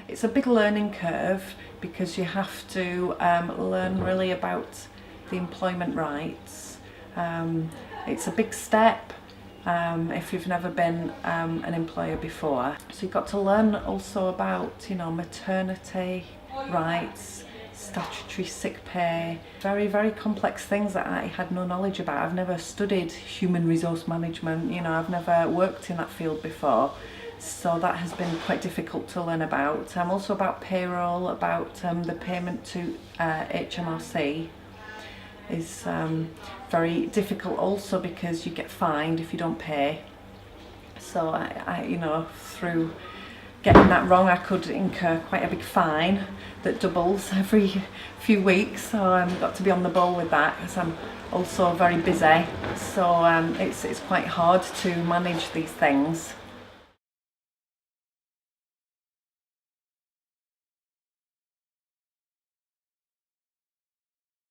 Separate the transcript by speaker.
Speaker 1: It's a big learning curve because you have to learn really about the employment rights. It's a big step if you've never been an employer before. So you've got to learn also about, maternity rights, statutory sick pay, very, very complex things that I had no knowledge about. I've never studied human resource management, I've never worked in that field before. So that has been quite difficult to learn about. Also about payroll, about the payment to HMRC is very difficult also because you get fined if you don't pay. So I through getting that wrong, I could incur quite a big fine that doubles every few weeks. So I've got to be on the ball with that because I'm also very busy. So it's quite hard to manage these things.